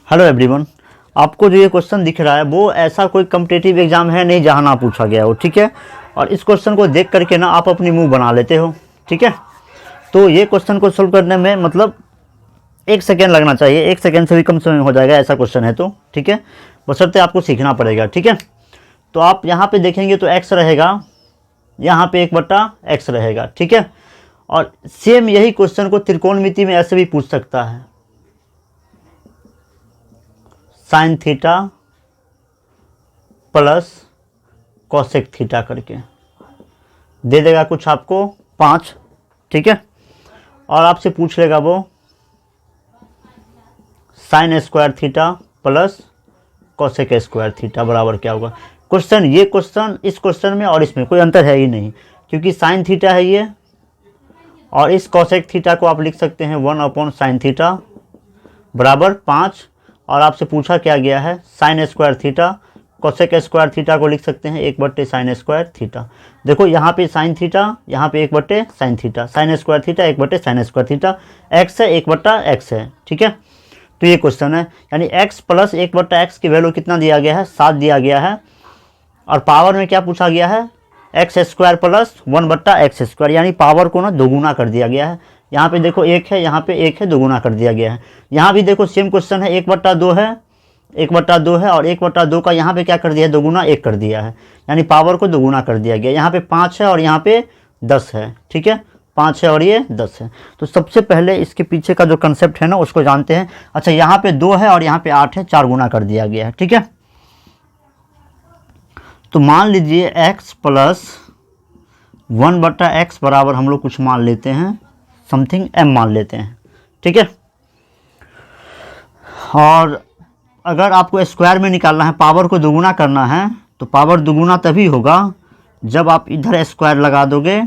Hello everyone. आपको जो ये क्वेश्चन दिख रहा है वो ऐसा कोई कॉम्पिटिटिव एग्जाम है नहीं जहाँ ना पूछा गया हो, ठीक है। और इस क्वेश्चन को देख करके ना आप अपनी मुंह बना लेते हो, ठीक है। तो ये क्वेश्चन को सोल्व करने में मतलब 1 सेकेंड लगना चाहिए, 1 सेकेंड से भी कम समय में हो जाएगा ऐसा क्वेश्चन है तो, ठीक है। बशर्ते आपको सीखना पड़ेगा, ठीक है। तो आप यहाँ पे देखेंगे तो x रहेगा, यहाँ पे 1/x रहेगा, ठीक है। और सेम यही क्वेश्चन को त्रिकोणमिति में ऐसे भी पूछ सकता है, sine theta plus cosec theta करके दे देगा कुछ आपको 5, ठीक है। और आपसे पूछ लेगा वो sine square theta plus cosec square theta बराबर क्या होगा। क्वेश्चन ये क्वेश्चन इस क्वेश्चन में और इसमें कोई अंतर है ही नहीं, क्योंकि साइन थीटा है ये, और इस कॉसेक थीटा को आप लिख सकते हैं 1/sin थीटा बराबर 5। और आपसे पूछा क्या गया है sine square theta, cosec square theta को लिख सकते हैं 1/sin स्क्वायर थीटा। देखो यहाँ पे साइन थीटा, यहाँ पे 1/sin theta, sine square theta 1/sin square theta, x है 1/x है, ठीक है। तो ये क्वेश्चन है, यानी x प्लस 1/x की वैल्यू कितना दिया गया है, 7 दिया गया है। और पावर में क्या पूछा गया है, x square plus 1/x square, यानी पावर को ना दोगुना कर दिया गया है। यहाँ पे देखो 1 है, यहाँ पे 1 है, दोगुना कर दिया गया है। यहाँ भी देखो सेम क्वेश्चन है, 1/2 है, 1/2 है, और 1/2 का यहाँ पे क्या कर दिया है, दोगुना 1 कर दिया है, यानी पावर को दोगुना कर दिया गया। यहाँ पे 5 है और यहाँ पे 10 है, ठीक है। 5 है और ये 10 है। तो सबसे पहले इसके पीछे का जो कंसेप्ट है ना उसको जानते हैं। अच्छा, यहाँ पे 2 है और यहाँ पे 8 है, 4 गुना कर दिया गया है, ठीक है। तो मान लीजिए x प्लस 1/x बराबर हम लोग कुछ मान लेते हैं, समथिंग m मान लेते हैं, ठीक है। और अगर आपको स्क्वायर में निकालना है, पावर को दोगुना करना है, तो पावर दोगुना तभी होगा जब आप इधर स्क्वायर लगा दोगे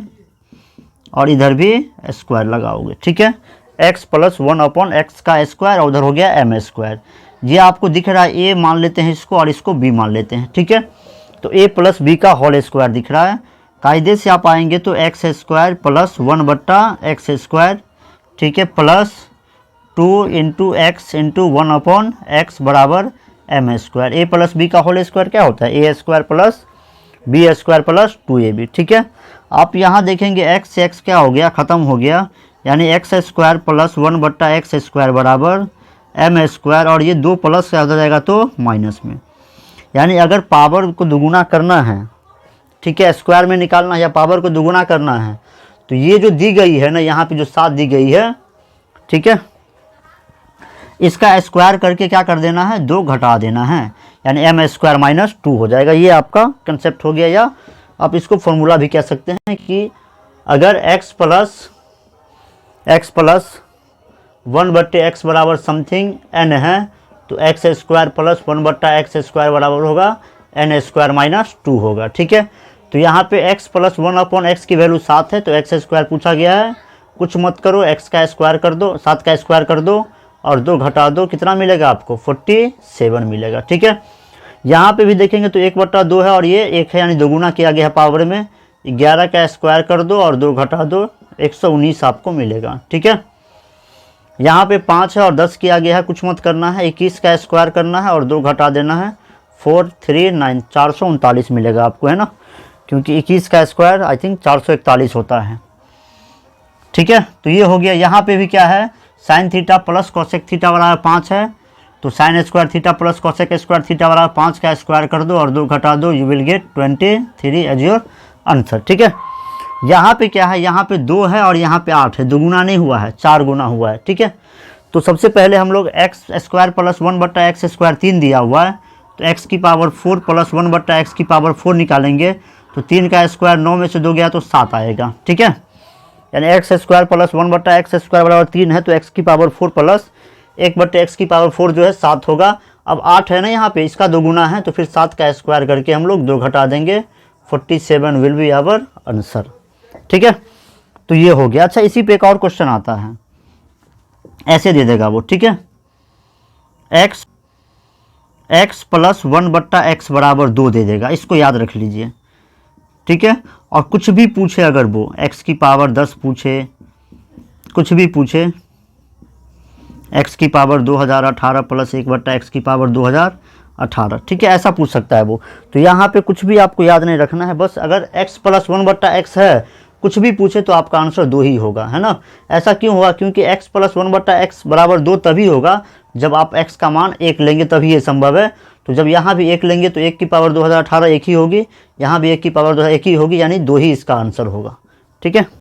और इधर भी स्क्वायर लगाओगे, ठीक है। x प्लस 1/x का स्क्वायर और उधर हो गया m स्क्वायर। ये आपको दिख रहा है, a मान लेते हैं इसको और इसको b मान लेते हैं, ठीक है। तो a प्लस b का होल स्क्वायर दिख रहा है। कायदे से आप आएंगे तो x square plus 1/x square, ठीक है, प्लस 2 × x × 1/x बराबर m square. a plus b का होल स्क्वायर क्या होता है, a square plus b square plus 2ab, ठीक है। आप यहाँ देखेंगे x क्या हो गया, ख़त्म हो गया, यानी x square plus 1/x square बराबर m स्क्वायर, और ये 2 प्लस से आ जाएगा तो माइनस में। यानी अगर पावर को दुगुना करना है, ठीक है, स्क्वायर में निकालना है या पावर को दुगुना करना है, तो ये जो दी गई है ना, यहाँ पे जो 7 दी गई है, ठीक है, इसका स्क्वायर करके क्या कर देना है, 2 घटा देना है, यानी m स्क्वायर माइनस 2 हो जाएगा। ये आपका कंसेप्ट हो गया, या आप इसको फॉर्मूला भी कह सकते हैं कि अगर x प्लस 1/x बराबर समथिंग n है, तो x square plus 1/x square बराबर होगा n स्क्वायर माइनस 2 होगा, ठीक है। तो यहाँ पे x प्लस 1/x की वैल्यू 7 है, तो x स्क्वायर पूछा गया है, कुछ मत करो, x का स्क्वायर कर दो, 7 का स्क्वायर कर दो और 2 घटा दो, कितना मिलेगा आपको, 47 मिलेगा, ठीक है। यहाँ पे भी देखेंगे तो 1/2 है और ये 1 है, यानी दोगुना किया गया है पावर में। 11 का स्क्वायर कर दो और 2 घटा दो, 119 आपको मिलेगा, ठीक है। यहाँ पे 5 है और 10 किया गया है, कुछ मत करना है, 21 का स्क्वायर करना है और 2 घटा देना है, 439 439 मिलेगा आपको, है ना, क्योंकि 21 का स्क्वायर आई थिंक 441 होता है, ठीक है। तो ये हो गया। यहाँ पे भी क्या है, sine theta plus cosec theta बराबर 5 है, तो sine square theta plus cosec square theta बराबर 5 का स्क्वायर कर दो और 2 घटा दो, you will get 23 as your answer, ठीक है। यहाँ पे क्या है, यहाँ पे 2 है और यहाँ पे 8 है, दोगुना नहीं हुआ है, 4 गुना हुआ है, ठीक है। तो सबसे पहले हम लोग x square plus 1/x square 3 दिया हुआ है, तो x की पावर 4 प्लस 1/x की पावर 4 निकालेंगे, तो 3 का स्क्वायर 9 में से 2 गया तो 7 आएगा, ठीक है। यानी x square plus 1/x square बराबर 3 है, तो x की पावर 4 प्लस 1/x की पावर 4 जो है 7 होगा। अब 8 है ना यहाँ पे, इसका दोगुना है, तो फिर 7 का स्क्वायर करके हम लोग 2 घटा देंगे, 47 विल बी आवर आंसर, ठीक है। तो ये हो गया। अच्छा, इसी पे एक और क्वेश्चन आता है, ऐसे दे देगा वो, ठीक है, x प्लस 1/x बराबर 2 दे देगा, इसको याद रख लीजिए, ठीक है। और कुछ भी पूछे, अगर वो x की पावर 10 पूछे, कुछ भी पूछे, x की पावर 2018 प्लस 1/x की पावर 2018, ठीक है, ऐसा पूछ सकता है वो। तो यहाँ पे कुछ भी आपको याद नहीं रखना है, बस अगर x प्लस 1/x है, कुछ भी पूछे तो आपका आंसर 2 ही होगा, है ना। ऐसा क्यों होगा, क्योंकि x प्लस 1/x बराबर 2 तभी होगा जब आप x का मान 1 लेंगे, तभी ये संभव है। तो जब यहाँ भी 1 लेंगे तो 1 की पावर 2018 1 ही होगी, यहाँ भी 1 की पावर 1 ही होगी, यानी 2 ही इसका आंसर होगा, ठीक है।